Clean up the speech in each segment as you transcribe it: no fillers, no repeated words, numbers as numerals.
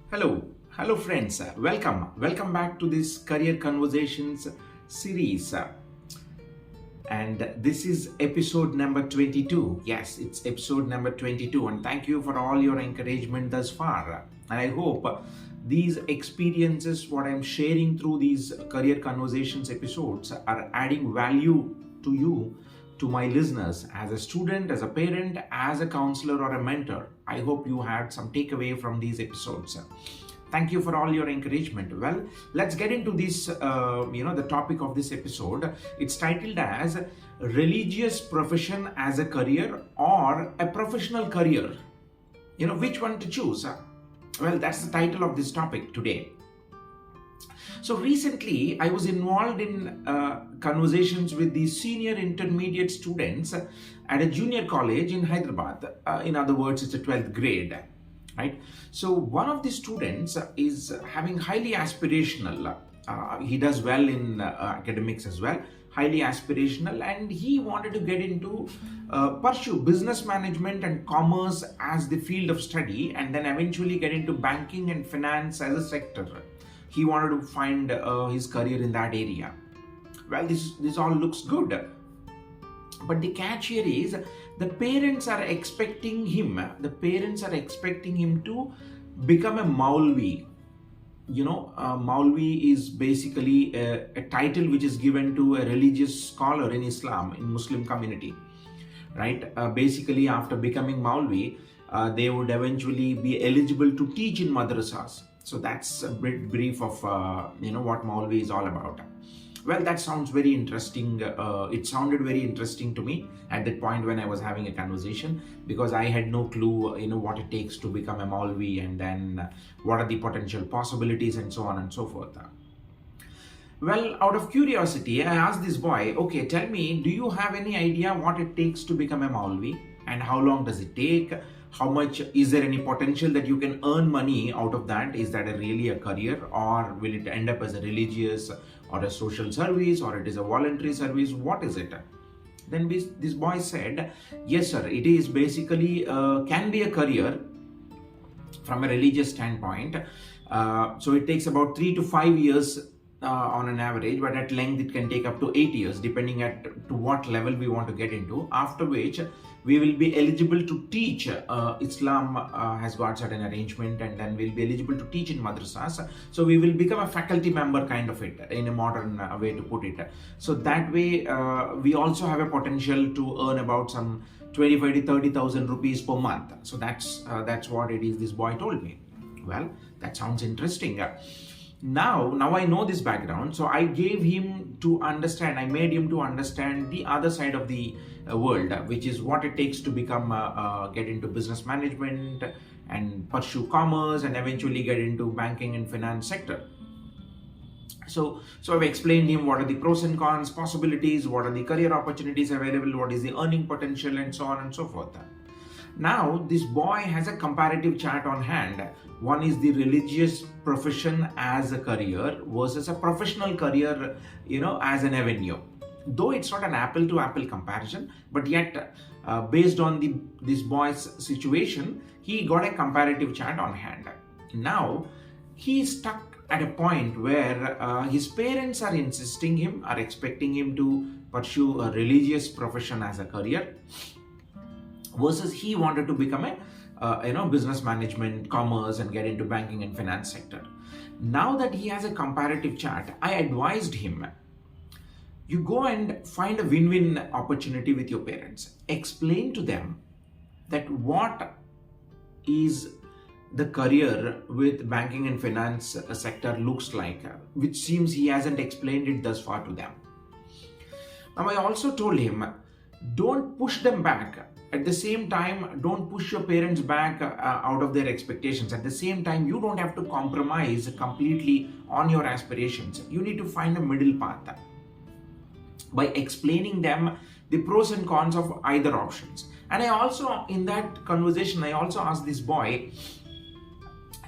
Hello, friends. Welcome back to this Career Conversations series. And this is episode number 22. Yes, it's episode number 22. And thank you for all your encouragement thus far. And I hope these experiences, what I'm sharing through these Career Conversations episodes, are adding value to you, to my listeners, as a student, as a parent, as a counselor, or a mentor. I hope you had some takeaway from these episodes. Thank you for all your encouragement. Well, let's get into this, the topic of this episode. It's titled as Religious Profession as a Career or a Professional Career. Which one to choose? Well, that's the title of this topic today. So recently, I was involved in conversations with the senior intermediate students at a junior college in Hyderabad. In other words, it's a 12th grade. Right? So one of the students is having highly aspirational. He does well in academics as well, highly aspirational, and he wanted to get into pursue business management and commerce as the field of study, and then eventually get into banking and finance as a sector. He wanted to find his career in that area. Well, this all looks good. But the catch here is the parents are expecting him to become a Maulvi. Maulvi is basically a title which is given to a religious scholar in Islam, in Muslim community. Right? Basically, after becoming Maulvi, they would eventually be eligible to teach in madrasas. So that's a bit brief of what Maulvi is all about. Well, that sounds very interesting. It sounded very interesting to me at that point when I was having a conversation, because I had no clue, what it takes to become a Maulvi, and then what are the potential possibilities and so on and so forth. Well, out of curiosity, I asked this boy, okay, tell me, do you have any idea what it takes to become a Maulvi, and how long does it take? How much, is there any potential that you can earn money out of that? Is that really a career, or will it end up as a religious or a social service, or it is a voluntary service? What is it? Then this boy said, yes sir, it is basically can be a career from a religious standpoint. So it takes about 3 to 5 years on an average, but at length it can take up to 8 years, depending to what level we want to get into, after which we will be eligible to teach. Islam has got certain arrangement, and then we'll be eligible to teach in madrasas. So we will become a faculty member kind of it, in a modern way to put it. So that way we also have a potential to earn about some 25 to 30,000 rupees per month. So that's what it is this boy told me. Well, that sounds interesting. Now I know this background, so I made him to understand the other side of the world, which is what it takes to become get into business management and pursue commerce, and eventually get into banking and finance sector. So I've explained him what are the pros and cons, possibilities, what are the career opportunities available, what is the earning potential, and so on and so forth. Now, this boy has a comparative chart on hand. One is the religious profession as a career versus a professional career, as an avenue. Though it's not an apple to apple comparison, but yet, based on this boy's situation, he got a comparative chart on hand. Now, he is stuck at a point where his parents are expecting him to pursue a religious profession as a career, versus he wanted to become a business management, commerce, and get into banking and finance sector. Now that he has a comparative chart, I advised him, you go and find a win-win opportunity with your parents. Explain to them that what is the career with banking and finance sector looks like, which seems he hasn't explained it thus far to them. Now, I also told him, don't push them back. At the same time, don't push your parents back out of their expectations. At the same time, you don't have to compromise completely on your aspirations. You need to find a middle path by explaining them the pros and cons of either options. And I also, in that conversation, I also asked this boy,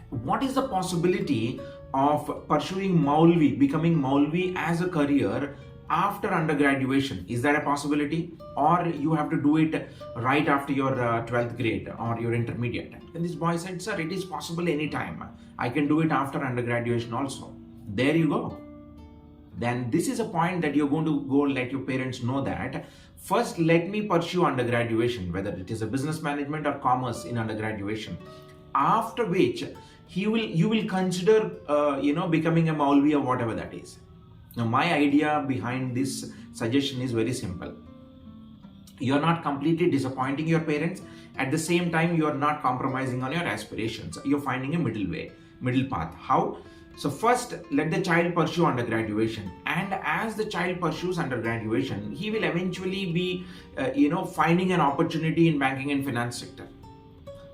what is the possibility of pursuing Maulvi, becoming Maulvi as a career after undergraduation. Is that a possibility? Or you have to do it right after your 12th grade or your intermediate? And this boy said, sir, it is possible anytime. I can do it after undergraduation also. There you go. Then this is a point that you're going to go let your parents know that first let me pursue undergraduation, whether it is a business management or commerce in undergraduation, after which you will consider becoming a Maulvi or whatever that is. Now my idea behind this suggestion is very simple. You're not completely disappointing your parents. At the same time, you're not compromising on your aspirations. You're finding a middle path. How? So first, let the child pursue undergraduation, and as the child pursues undergraduation, he will eventually be, finding an opportunity in banking and finance sector.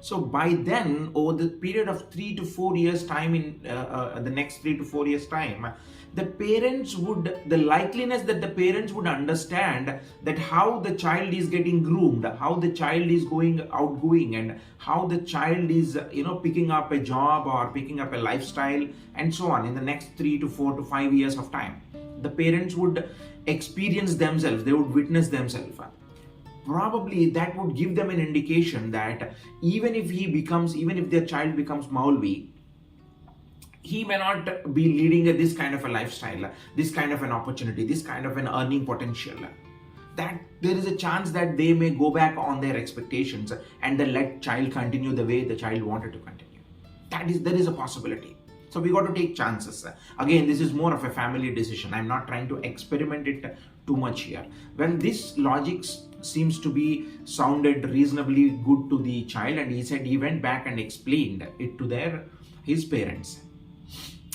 So by then, over the period of 3 to 4 years time, in the next 3 to 4 years time, the likeliness that the parents would understand that how the child is getting groomed, how the child is outgoing, and how the child is, picking up a job or picking up a lifestyle and so on in the next 3 to 4 to 5 years of time. The parents would experience themselves, they would witness themselves. Probably that would give them an indication that even if their child becomes Maulvi, he may not be leading this kind of a lifestyle, this kind of an opportunity, this kind of an earning potential. That there is a chance that they may go back on their expectations and then let child continue the way the child wanted to continue. There is a possibility. So we got to take chances. Again, this is more of a family decision. I'm not trying to experiment it too much here. When this logic seems to be sounded reasonably good to the child, and he said he went back and explained it to his parents.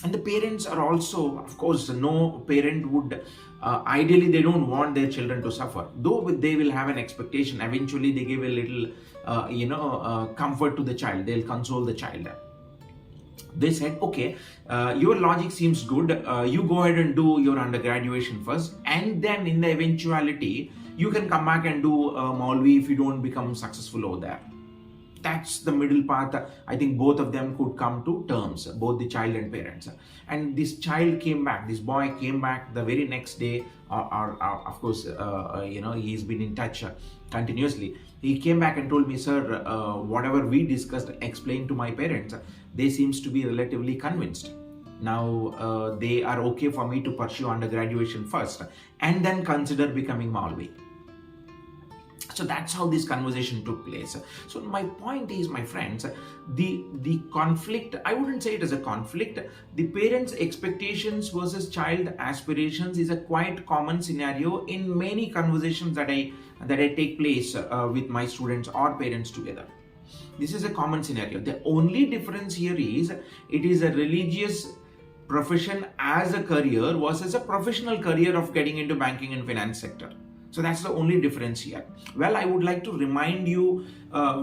And the parents are also, of course, no parent would, ideally they don't want their children to suffer. Though they will have an expectation, eventually they give a little, comfort to the child. They'll console the child. They said, okay, your logic seems good. You go ahead and do your undergraduation first. And then in the eventuality, you can come back and do Maulvi if you don't become successful over there. That's the middle path. I think both of them could come to terms, both the child and parents. And this boy came back the very next day, or of course, he's been in touch continuously. He came back and told me, sir, whatever we discussed, explained to my parents, they seems to be relatively convinced. Now they are okay for me to pursue undergraduation first and then consider becoming Maulvi. So that's how this conversation took place. So my point is, my friends, the conflict, I wouldn't say it as a conflict. The parents' expectations versus child aspirations is a quite common scenario in many conversations that I take place with my students or parents together. This is a common scenario. The only difference here is it is a religious profession as a career versus a professional career of getting into banking and finance sector. So that's the only difference here. Well, I would like to remind you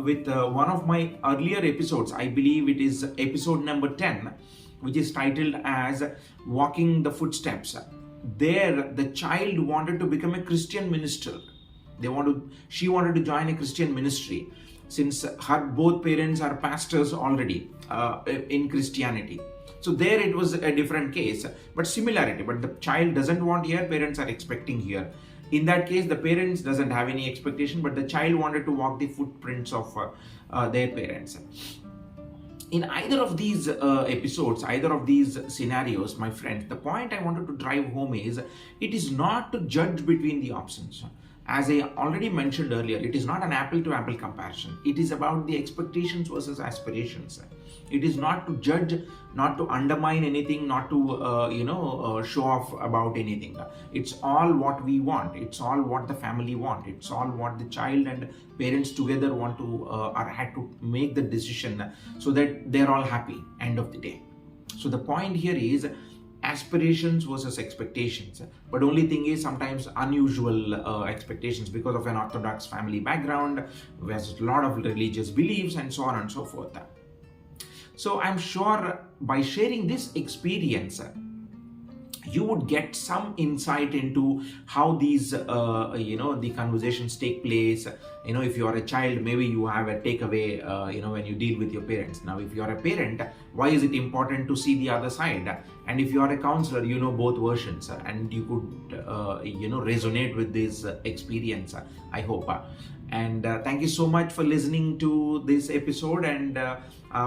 with one of my earlier episodes. I believe it is episode number 10, which is titled as Walking the Footsteps. There, the child wanted to become a Christian minister. She wanted to join a Christian ministry, since both parents are pastors already in Christianity. So there it was a different case, but similarity. But the child doesn't want here, parents are expecting here. In that case, the parents doesn't have any expectation, but the child wanted to walk the footprints of their parents. In either of these episodes, either of these scenarios, my friends, the point I wanted to drive home is, it is not to judge between the options. As I already mentioned earlier, it is not an apple-to-apple comparison. It is about the expectations versus aspirations. It is not to judge, not to undermine anything, not to show off about anything. It's all what we want. It's all what the family want. It's all what the child and parents together want to or had to make the decision so that they're all happy end of the day. So the point here is aspirations versus expectations, but only thing is sometimes unusual expectations because of an orthodox family background, there's a lot of religious beliefs and so on and so forth. So I'm sure by sharing this experience, you would get some insight into how these the conversations take place. If you are a child, maybe you have a takeaway when you deal with your parents. Now if you are a parent, why is it important to see the other side? And if you are a counselor, you know both versions, and you could resonate with this experience, I hope. And thank you so much for listening to this episode, and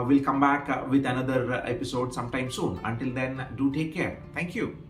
we'll come back with another episode sometime soon. Until then, do take care. Thank you.